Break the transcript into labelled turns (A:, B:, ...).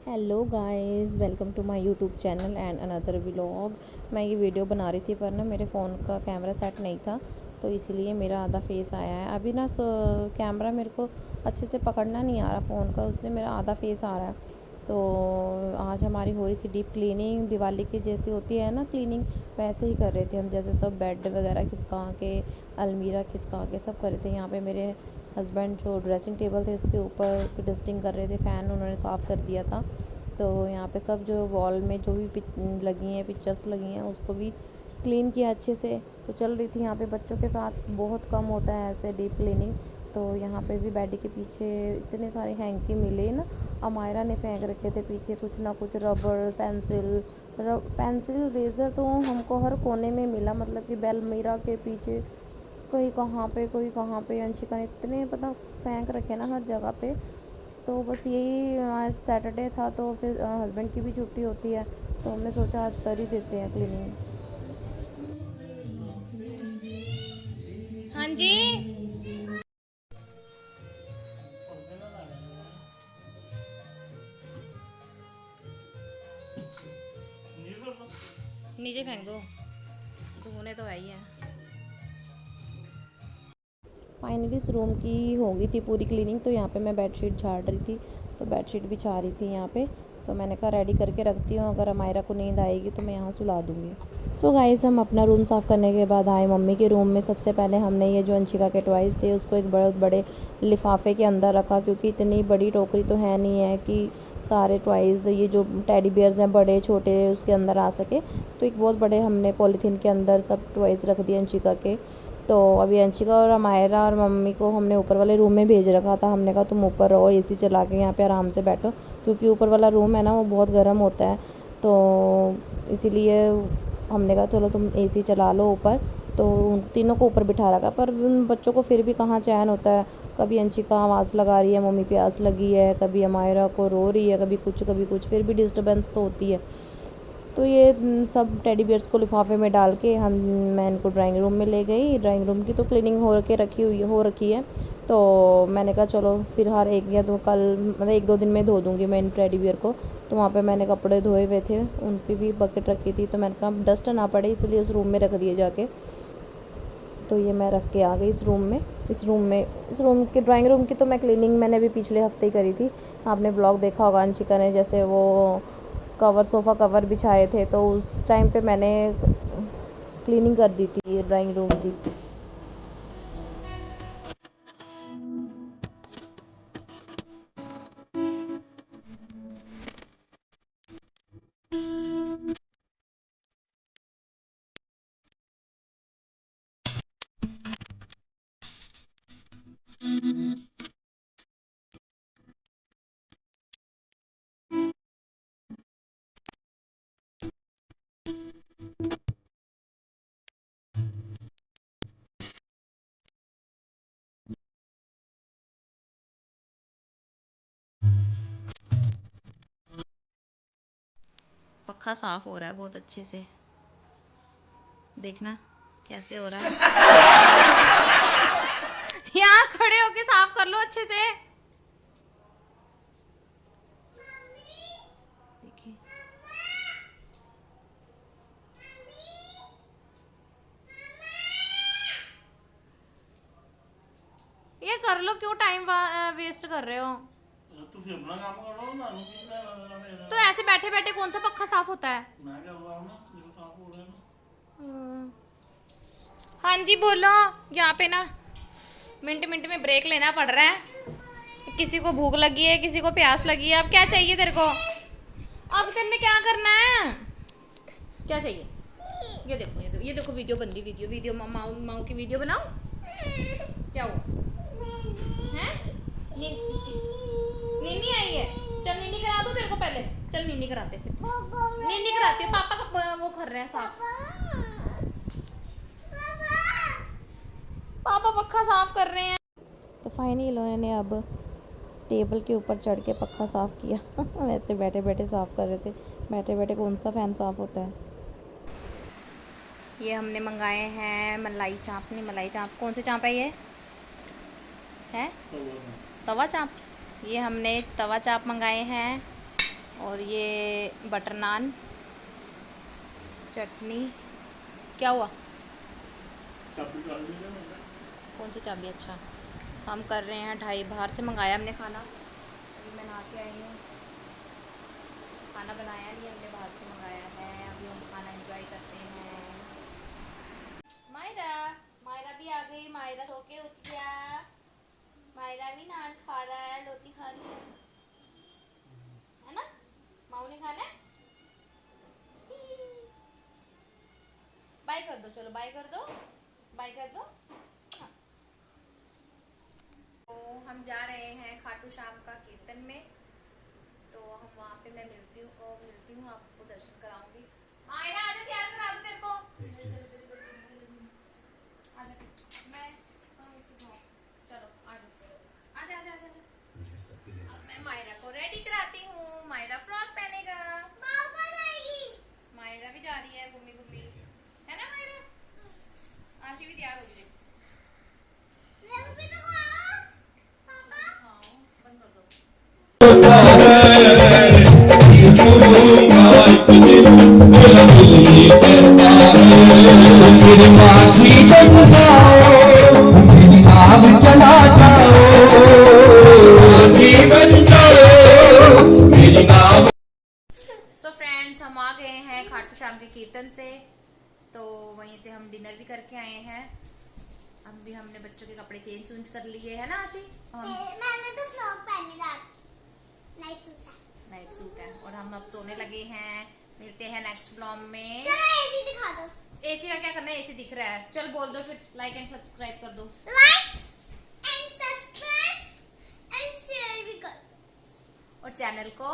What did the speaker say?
A: Hello guys, welcome to my YouTube channel and another vlog. मैं ये video बना रही थी पर ना मेरे फ़ोन का कैमरा सेट नहीं था, तो इसीलिए मेरा आधा फेस आया है। अभी ना कैमरा मेरे को अच्छे से पकड़ना नहीं आ रहा फ़ोन का, उससे मेरा आधा फेस आ रहा है। तो आज हमारी हो रही थी डीप क्लीनिंग, दिवाली की जैसी होती है ना क्लीनिंग, वैसे ही कर रहे थे हम। जैसे सब बेड वगैरह खिसका के, अलमीरा खिसका के सब कर रहे थे। यहाँ पे मेरे हस्बैंड जो ड्रेसिंग टेबल थे उसके ऊपर डस्टिंग कर रहे थे, फ़ैन उन्होंने साफ़ कर दिया था। तो यहाँ पे सब जो वॉल में जो भी लगी हैं, पिक्चर्स लगी हैं, उसको भी क्लीन किया अच्छे से। तो चल रही थी यहाँ पे बच्चों के साथ, बहुत कम होता है ऐसे डीप क्लीनिंग। तो यहाँ पे भी बेड के पीछे इतने सारे हैंकी मिले ना, अमायरा ने फेंक रखे थे पीछे कुछ ना कुछ, रबड़, पेंसिल रेज़र तो हमको हर कोने में मिला, मतलब कि बेलमीरा के पीछे कोई कहाँ पे कोई कहाँ पे, अंशिका ने इतने पता फेंक रखे ना हर जगह पे। तो बस यही, आज सैटरडे था तो फिर हस्बैंड की भी छुट्टी होती है, तो हमने सोचा आज कर ही देते हैं क्लीनिंग। हाँ जी। नीचे फेंक दो, धोने तो है ही है। फाइनली इस रूम की हो गई थी पूरी क्लीनिंग। तो यहाँ पे मैं बेडशीट झाड़ रही थी, तो बेडशीट बिछा रही थी यहाँ पे। तो मैंने कहा रेडी करके रखती हूँ, अगर अमायरा को नींद आएगी तो मैं यहाँ सुला दूँगी। सो गाइस, हम अपना रूम साफ़ करने के बाद आए मम्मी के रूम में। सबसे पहले हमने ये जो अंशिका के टॉयज़ थे उसको एक बहुत बड़े लिफाफे के अंदर रखा, क्योंकि इतनी बड़ी टोकरी तो है नहीं है कि सारे टॉयज़, ये जो टेडी बियर्स हैं बड़े छोटे, उसके अंदर आ सके। तो एक बहुत बड़े हमने पॉलीथीन के अंदर सब टॉयज़ रख दिए अंशिका के। तो अभी अंशिका और अमायरा और मम्मी को हमने ऊपर वाले रूम में भेज रखा था। हमने कहा तुम ऊपर रहो, एसी चला के यहाँ पे आराम से बैठो, क्योंकि ऊपर वाला रूम है ना वो बहुत गर्म होता है। तो इसीलिए हमने कहा चलो तुम एसी चला लो ऊपर। तो उन तीनों को ऊपर बिठा रखा, पर उन बच्चों को फिर भी कहाँ चैन होता है। कभी अंशिका आवाज़ लगा रही है मम्मी प्यास लगी है, कभी अमायरा को रो रही है, कभी कुछ, फिर भी डिस्टर्बेंस तो होती है। तो ये सब टेडी बियर्स को लिफाफे में डाल के मैं इनको ड्राइंग रूम में ले गई। ड्राइंग रूम की तो क्लीनिंग हो रखी है। तो मैंने कहा चलो फिर हर एक या दो कल, मतलब एक दो दिन में धो दूँगी मैं इन टेडी बियर को। तो वहाँ पे मैंने कपड़े धोए हुए थे, उनकी भी बकेट रखी थी, तो मैंने कहा डस्ट ना पड़े इसलिए उस रूम में रख दिए जाके। तो ये मैं रख के आ गई इस रूम की, ड्राइंग रूम की तो मैं क्लीनिंग मैंने अभी पिछले हफ्ते ही करी थी। आपने ब्लॉग देखा होगा, अंशिका ने जैसे वो सोफ़ा कवर बिछाए थे, तो उस टाइम पे मैंने क्लीनिंग कर दी थी ड्राइंग रूम की। पक्का साफ हो रहा है बहुत अच्छे से, देखना कैसे हो रहा है। यहाँ खड़े होके साफ कर लो अच्छे से। देखिए, ये कर लो, क्यों टाइम वेस्ट कर रहे हो। ਤੁਸੀਂ ਆਪਣਾ ਕੰਮ ਕਰੋ, ਤੁਹਾਨੂੰ ਕੀ ਲੈਣਾ ਦੇਣਾ ਮੇਰਾ। तो ऐसे बैठे बैठे कौन सा पक्का साफ होता है। मैं कर रहा हूँ ना, मेरा साफ हो रहा है ना। हाँ जी बोलो। यहाँ पे ना मिनट मिनट में ब्रेक लेना पड़ रहा है। किसी को भूख लगी है, किसी को प्यास लगी है। अब क्या चाहिए तेरे को, अब तेने क्या करना है, क्या चाहिए। ये देखो वीडियो बन रही, वीडियो माओ माओ की वीडियो बनाओ। क्या हुआ है, नीनी आई है। चल नीनी करा दो तेरे को पहले, चल नीनी कराते, फिर नीनी कराती हूँ। पापा का वो कर रहे हैं साफ, पापा पक्का साफ कर रहे हैं। तो फाइनली उन्होंने अब टेबल के ऊपर चढ़ के पक्का साफ़ किया। वैसे बैठे बैठे साफ़ कर रहे थे, बैठे बैठे कौन सा फ़ैन साफ़ होता है। ये हमने मंगाए हैं मलाई चाप, नहीं मलाई चाप, कौन से चाप है ये, है तवा चाप। ये हमने तवा चाप मंगाए हैं, और ये बटर नान, चटनी। क्या हुआ? कौन सी चाबी? अच्छा, हम कर रहे हैं ढाई। बाहर से मंगाया हमने खाना, अभी मैं नहा के आई हूँ। खाना बनाया नहीं हमने, बाहर से मंगाया है। अभी हम खाना एंजॉय करते हैं। मायरा, मायरा भी आ गई। मायरा सो के उठ गया। मायरा भी नान खा रहा है, रोटी खा रही है ना? माऊ ने खाना है। बाय कर दो, चलो बाय कर दो, बाय कर दो। हाँ। तो हम जा रहे हैं खाटू श्याम का कीर्तन में, तो हम वहाँ पे मैं मिलती हूँ आपको दर्शन कराऊंगी। मायरा आजा, तैयार करा दो मेरे को। आजा, मैं चलो आजा आजा आजा आजा। अब मैं मायरा को रेडी कराती हूँ। मायरा फ्रॉक पहनेगा। मायरा भी जा रही है घूमी घूमी, है ना मायरा? आशी भी तैयार हो गई। खाओ, बंद कर दो। सो फ्रेंड्स, हम आ गए हैं खाटू श्याम के कीर्तन से, तो वहीं से हम डिनर भी करके आए हैं। अब भी हमने बच्चों के कपड़े चेंज कर लिए है ना आशी?
B: मैंने तो फ्रॉक पहनी
A: नाइट सूट है। और हम अब सोने लगे हैं। मिलते हैं नेक्स्ट ब्लॉग में।
B: चलो एसी दिखा दो।
A: एसी का क्या करना है? एसी दिख रहा है। चल बोल दो फिर, लाइक एंड सब्सक्राइब कर दो।
B: Like and subscribe and share भी कर,
A: और चैनल को